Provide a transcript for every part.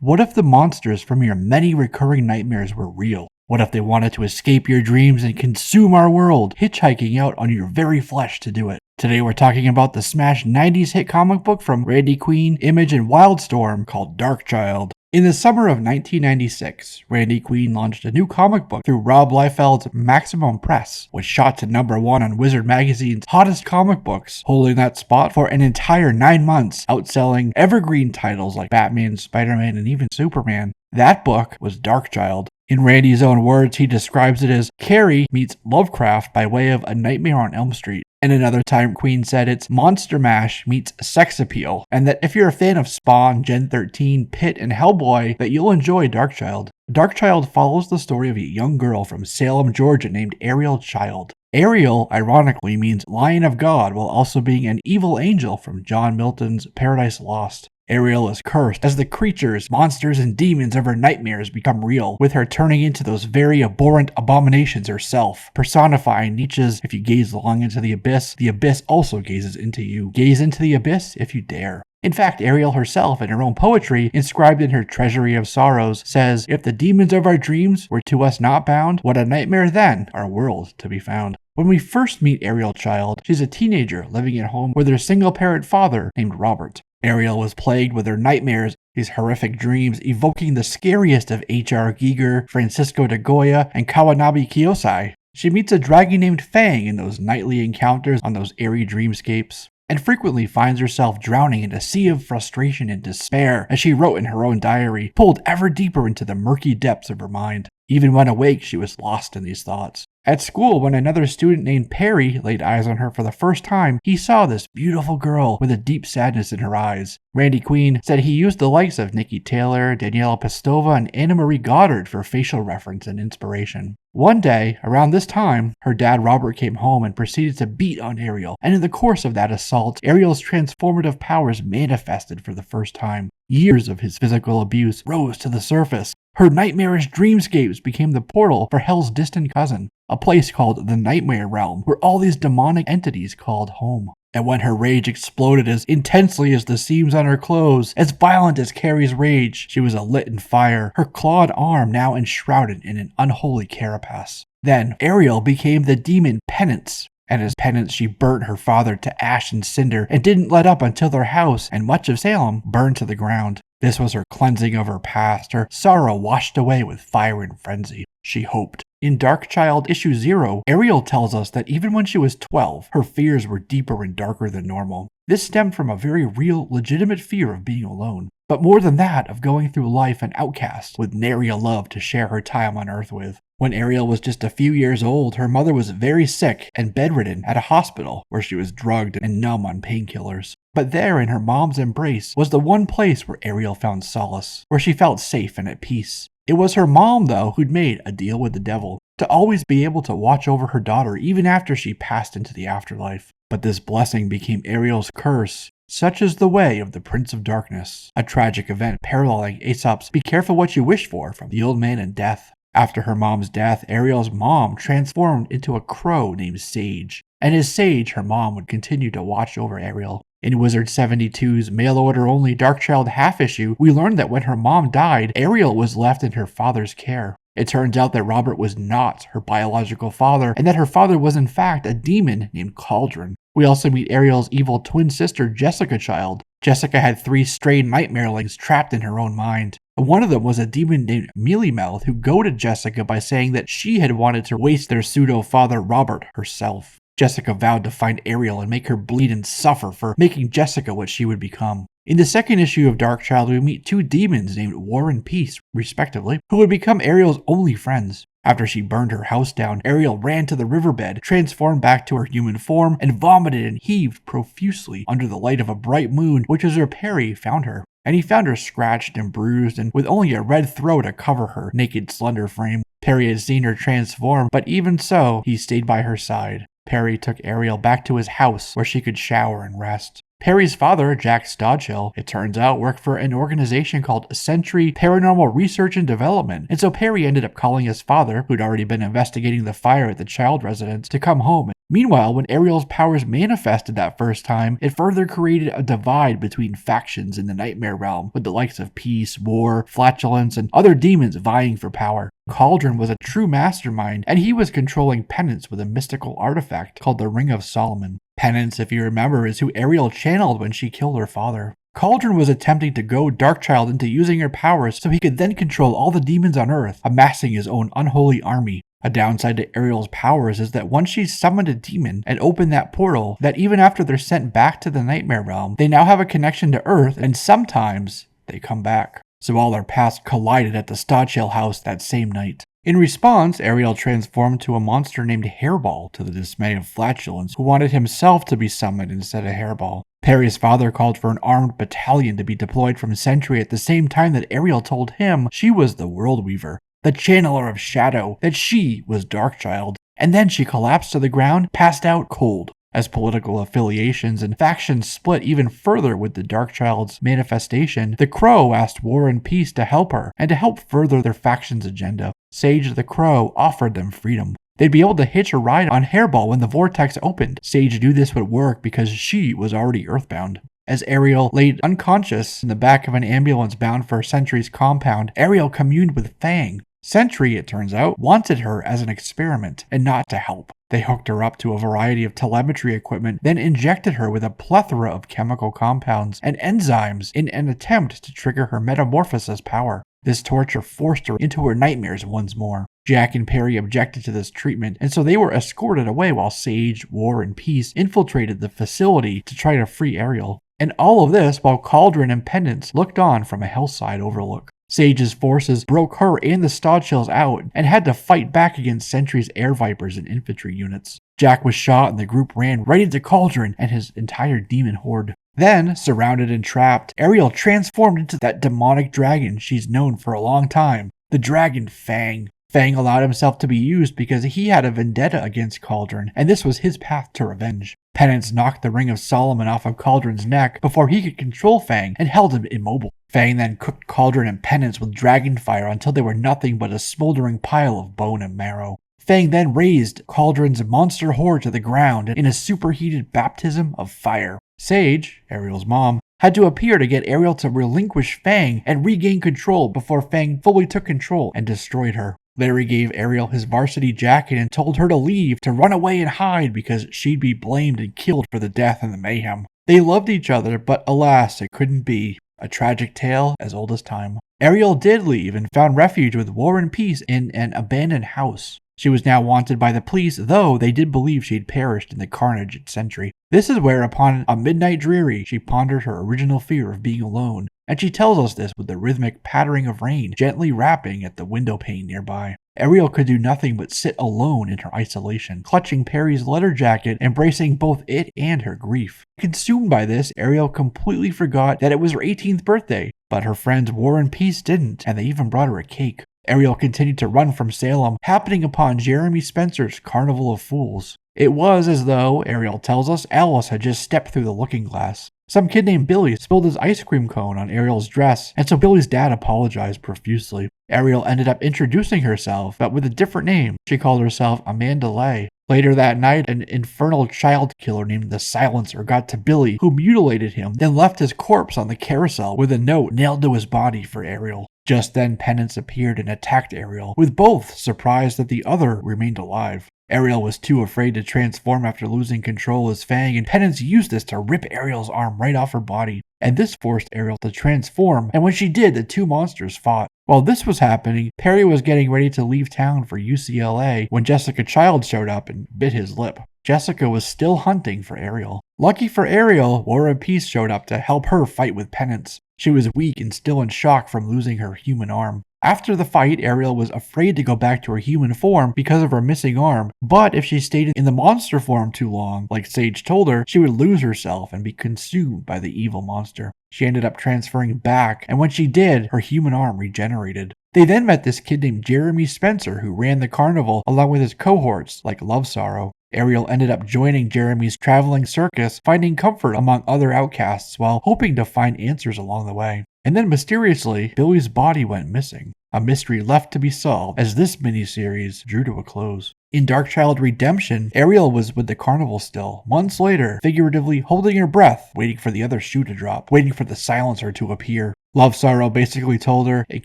What if the monsters from your many recurring nightmares were real? What if they wanted to escape your dreams and consume our world, hitchhiking out on your very flesh to do it? Today we're talking about the smash 90s hit comic book from Randy Queen, Image, and Wildstorm called Darkchylde. In the summer of 1996, Randy Queen launched a new comic book through Rob Liefeld's Maximum Press, which shot to #1 on Wizard Magazine's hottest comic books, holding that spot for an entire 9 months, outselling evergreen titles like Batman, Spider-Man, and even Superman. That book was Darkchylde. In Randy's own words, he describes it as Carrie meets Lovecraft by way of A Nightmare on Elm Street. And another time, Queen said it's Monster Mash meets Sex Appeal, and that if you're a fan of Spawn, Gen 13, Pit, and Hellboy, that you'll enjoy Darkchylde. Darkchylde follows the story of a young girl from Salem, Georgia named Ariel Chylde. Ariel, ironically, means Lion of God, while also being an evil angel from John Milton's Paradise Lost. Ariel is cursed as the creatures, monsters, and demons of her nightmares become real, with her turning into those very abhorrent abominations herself, personifying Nietzsche's "If you gaze long into the abyss also gazes into you. Gaze into the abyss if you dare." In fact, Ariel herself, in her own poetry, inscribed in her Treasury of Sorrows, says, "If the demons of our dreams were to us not bound, what a nightmare then, our world to be found." When we first meet Ariel Chylde, she's a teenager living at home with her single-parent father named Robert. Ariel was plagued with her nightmares, these horrific dreams evoking the scariest of H.R. Giger, Francisco de Goya, and Kawanabe Kiyosai. She meets a dragon named Fang in those nightly encounters on those airy dreamscapes, and frequently finds herself drowning in a sea of frustration and despair, as she wrote in her own diary, pulled ever deeper into the murky depths of her mind. Even when awake, she was lost in these thoughts. At school, when another student named Perry laid eyes on her for the first time, he saw this beautiful girl with a deep sadness in her eyes. Randy Queen said he used the likes of Nikki Taylor, Daniela Pestova, and Anna Marie Goddard for facial reference and inspiration. One day, around this time, her dad Robert came home and proceeded to beat on Ariel, and in the course of that assault, Ariel's transformative powers manifested for the first time. Years of his physical abuse rose to the surface. Her nightmarish dreamscapes became the portal for Hell's distant cousin, a place called the Nightmare Realm, where all these demonic entities called home. And when her rage exploded as intensely as the seams on her clothes, as violent as Carrie's rage, she was lit in fire, her clawed arm now enshrouded in an unholy carapace. Then, Ariel became the demon Penance, and as penance she burnt her father to ash and cinder, and didn't let up until their house and much of Salem burned to the ground. This was her cleansing of her past, her sorrow washed away with fire and frenzy. She hoped. In Darkchylde issue 0, Ariel tells us that even when she was 12, her fears were deeper and darker than normal. This stemmed from a very real, legitimate fear of being alone. But more than that, of going through life an outcast, with nary a love to share her time on Earth with. When Ariel was just a few years old, her mother was very sick and bedridden at a hospital where she was drugged and numb on painkillers. But there, in her mom's embrace, was the one place where Ariel found solace, where she felt safe and at peace. It was her mom, though, who'd made a deal with the devil, to always be able to watch over her daughter even after she passed into the afterlife. But this blessing became Ariel's curse. Such is the way of the Prince of Darkness, a tragic event paralleling Aesop's "Be careful what you wish for" from The Old Man and Death. After her mom's death, Ariel's mom transformed into a crow named Sage, and as Sage, her mom would continue to watch over Ariel. In Wizard 72's mail-order-only Darkchylde half-issue, we learned that when her mom died, Ariel was left in her father's care. It turns out that Robert was not her biological father, and that her father was in fact a demon named Cauldron. We also meet Ariel's evil twin sister, Jessica Chylde. Jessica had 3 stray nightmarelings trapped in her own mind. One of them was a demon named Mealymouth who goaded Jessica by saying that she had wanted to waste their pseudo-father Robert herself. Jessica vowed to find Ariel and make her bleed and suffer for making Jessica what she would become. In the second issue of Darkchylde, we meet 2 demons named War and Peace, respectively, who would become Ariel's only friends. After she burned her house down, Ariel ran to the riverbed, transformed back to her human form, and vomited and heaved profusely under the light of a bright moon, which is where Perry found her. And he found her scratched and bruised and with only a red throw to cover her naked, slender frame. Perry had seen her transform, but even so, he stayed by her side. Perry took Ariel back to his house where she could shower and rest. Perry's father, Jack Darkchylde, it turns out, worked for an organization called Century Paranormal Research and Development, and so Perry ended up calling his father, who'd already been investigating the fire at the Chylde residence, to come home. Meanwhile, when Ariel's powers manifested that first time, it further created a divide between factions in the nightmare realm, with the likes of peace, war, flatulence, and other demons vying for power. Cauldron was a true mastermind, and he was controlling Penance with a mystical artifact called the Ring of Solomon. Penance, if you remember, is who Ariel channeled when she killed her father. Cauldron was attempting to goad Darkchylde into using her powers so he could then control all the demons on Earth, amassing his own unholy army. A downside to Ariel's powers is that once she's summoned a demon and opened that portal, that even after they're sent back to the Nightmare Realm, they now have a connection to Earth, and sometimes they come back. So all their paths collided at the Darkchylde house that same night. In response, Ariel transformed to a monster named Hairball, to the dismay of Flatulence, who wanted himself to be summoned instead of Hairball. Perry's father called for an armed battalion to be deployed from Sentry at the same time that Ariel told him she was the World Weaver, the channeler of shadow, that she was Darkchylde. And then she collapsed to the ground, passed out cold. As political affiliations and factions split even further with the Darkchylde's manifestation, the Crow asked War and Peace to help her, and to help further their faction's agenda. Sage the Crow offered them freedom. They'd be able to hitch a ride on Hairball when the vortex opened. Sage knew this would work because she was already earthbound. As Ariel laid unconscious in the back of an ambulance bound for Sentry's compound, Ariel communed with Fang. Sentry, it turns out, wanted her as an experiment and not to help. They hooked her up to a variety of telemetry equipment, then injected her with a plethora of chemical compounds and enzymes in an attempt to trigger her metamorphosis power. This torture forced her into her nightmares once more. Jack and Perry objected to this treatment, and so they were escorted away while Sage, War, and Peace infiltrated the facility to try to free Ariel. And all of this while Cauldron and Penance looked on from a hillside overlook. Sage's forces broke her and the Darkchylde out and had to fight back against Sentry's air vipers and infantry units. Jack was shot and the group ran right into Cauldron and his entire demon horde. Then, surrounded and trapped, Ariel transformed into that demonic dragon she's known for a long time, the dragon Fang. Fang allowed himself to be used because he had a vendetta against Cauldron, and this was his path to revenge. Penance knocked the Ring of Solomon off of Cauldron's neck before he could control Fang and held him immobile. Fang then cooked Cauldron and Penance with dragon fire until they were nothing but a smoldering pile of bone and marrow. Fang then raised Cauldron's monster horde to the ground in a superheated baptism of fire. Sage, Ariel's mom, had to appear to get Ariel to relinquish Fang and regain control before Fang fully took control and destroyed her. Larry gave Ariel his varsity jacket and told her to leave, to run away and hide because she'd be blamed and killed for the death and the mayhem. They loved each other, but alas, it couldn't be. A tragic tale as old as time. Ariel did leave and found refuge with War and Peace in an abandoned house. She was now wanted by the police, though they did believe she had perished in the carnage at Sentry. This is where, upon a midnight dreary, she pondered her original fear of being alone, and she tells us this with the rhythmic pattering of rain gently rapping at the window pane nearby. Ariel could do nothing but sit alone in her isolation, clutching Perry's leather jacket, embracing both it and her grief. Consumed by this, Ariel completely forgot that it was her 18th birthday, but her friends War and Peace didn't, and they even brought her a cake. Ariel continued to run from Salem, happening upon Jeremy Spencer's Carnival of Fools. It was as though, Ariel tells us, Alice had just stepped through the looking glass. Some kid named Billy spilled his ice cream cone on Ariel's dress, and so Billy's dad apologized profusely. Ariel ended up introducing herself, but with a different name. She called herself Amanda Lay. Later that night, an infernal child killer named the Silencer got to Billy, who mutilated him, then left his corpse on the carousel with a note nailed to his body for Ariel. Just then, Penance appeared and attacked Ariel, with both surprised that the other remained alive. Ariel was too afraid to transform after losing control as Fang, and Penance used this to rip Ariel's arm right off her body. And this forced Ariel to transform, and when she did, the two monsters fought. While this was happening, Perry was getting ready to leave town for UCLA when Jessica Chylde showed up and bit his lip. Jessica was still hunting for Ariel. Lucky for Ariel, War and Peace showed up to help her fight with Penance. She was weak and still in shock from losing her human arm. After the fight, Ariel was afraid to go back to her human form because of her missing arm, but if she stayed in the monster form too long, like Sage told her, she would lose herself and be consumed by the evil monster. She ended up transferring back, and when she did, her human arm regenerated. They then met this kid named Jeremy Spencer who ran the carnival along with his cohorts like Love Sorrow. Ariel ended up joining Jeremy's traveling circus, finding comfort among other outcasts while hoping to find answers along the way. And then mysteriously, Billy's body went missing, a mystery left to be solved as this miniseries drew to a close. In Darkchylde Redemption, Ariel was with the Carnival still, months later, figuratively holding her breath, waiting for the other shoe to drop, waiting for the silencer to appear. Love Sorrow basically told her it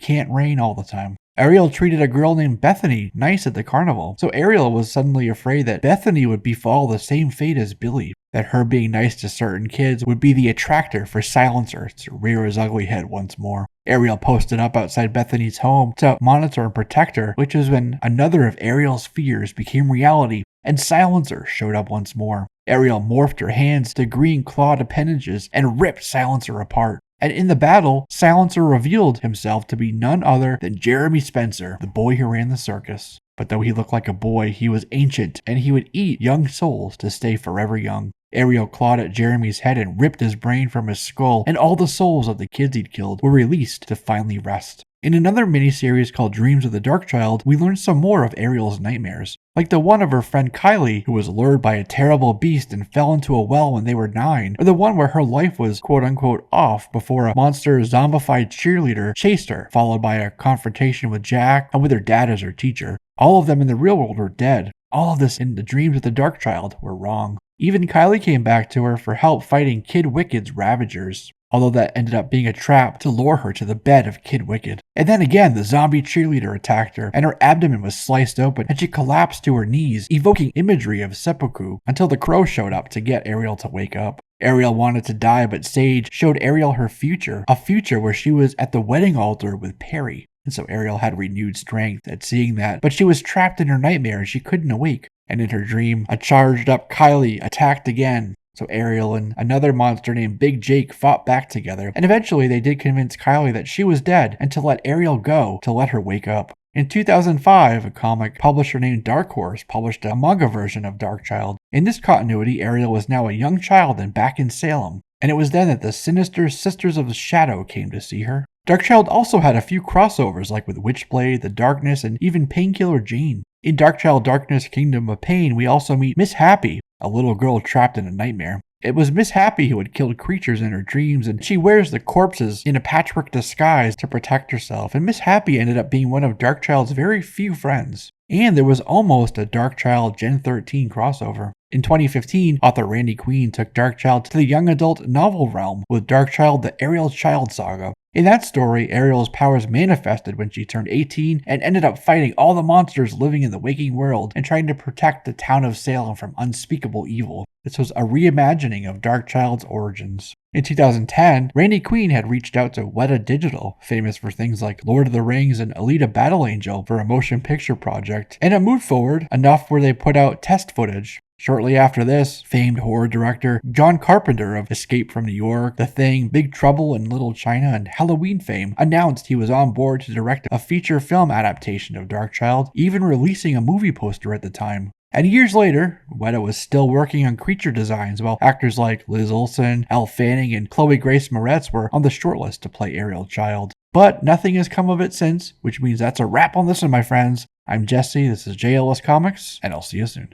can't rain all the time. Ariel treated a girl named Bethany nice at the carnival, so Ariel was suddenly afraid that Bethany would befall the same fate as Billy, that her being nice to certain kids would be the attractor for Silencer to rear his ugly head once more. Ariel posted up outside Bethany's home to monitor and protect her, which was when another of Ariel's fears became reality and Silencer showed up once more. Ariel morphed her hands to green clawed appendages and ripped Silencer apart. And in the battle, Silencer revealed himself to be none other than Jeremy Spencer, the boy who ran the circus. But though he looked like a boy, he was ancient, and he would eat young souls to stay forever young. Ariel clawed at Jeremy's head and ripped his brain from his skull, and all the souls of the kids he'd killed were released to finally rest. In another miniseries called Dreams of the Darkchylde, we learned some more of Ariel's nightmares, like the one of her friend Kylie, who was lured by a terrible beast and fell into a well when they were 9, or the one where her life was quote-unquote off before a monster zombified cheerleader chased her, followed by a confrontation with Jack and with her dad as her teacher. All of them in the real world were dead. All of this in the Dreams of the Darkchylde were wrong. Even Kylie came back to her for help fighting Kid Wicked's Ravagers, although that ended up being a trap to lure her to the bed of Kid Wicked. And then again, the zombie cheerleader attacked her, and her abdomen was sliced open, and she collapsed to her knees, evoking imagery of seppuku, until the crow showed up to get Ariel to wake up. Ariel wanted to die, but Sage showed Ariel her future, a future where she was at the wedding altar with Perry. And so Ariel had renewed strength at seeing that, but she was trapped in her nightmare and she couldn't awake. And in her dream, a charged up Kylie attacked again. So Ariel and another monster named Big Jake fought back together, and eventually they did convince Kylie that she was dead and to let Ariel go to let her wake up. In 2005, a comic publisher named Dark Horse published a manga version of Darkchylde. In this continuity, Ariel was now a young child and back in Salem, and it was then that the sinister Sisters of the Shadow came to see her. Darkchylde also had a few crossovers like with Witchblade, The Darkness, and even Painkiller Jane. In Darkchylde Darkness Kingdom of Pain, we also meet Miss Happy, a little girl trapped in a nightmare. It was Miss Happy who had killed creatures in her dreams, and she wears the corpses in a patchwork disguise to protect herself, and Miss Happy ended up being one of Darkchylde's very few friends. And there was almost a Darkchylde Gen 13 crossover. In 2015, author Randy Queen took Darkchylde to the young adult novel realm with Darkchylde the Ariel Chylde saga. In that story, Ariel's powers manifested when she turned 18 and ended up fighting all the monsters living in the waking world and trying to protect the town of Salem from unspeakable evil. This was a reimagining of Darkchylde's origins. In 2010, Randy Queen had reached out to Weta Digital, famous for things like Lord of the Rings and Alita Battle Angel, for a motion picture project, and it moved forward enough where they put out test footage. Shortly after this, famed horror director John Carpenter of Escape from New York, The Thing, Big Trouble in Little China, and Halloween fame announced he was on board to direct a feature film adaptation of Darkchylde, even releasing a movie poster at the time. And years later, Weta was still working on creature designs while actors like Liz Olsen, Elle Fanning, and Chloe Grace Moretz were on the shortlist to play Ariel Chylde. But nothing has come of it since, which means that's a wrap on this one, my friends. I'm Jesse, this is JLS Comics, and I'll see you soon.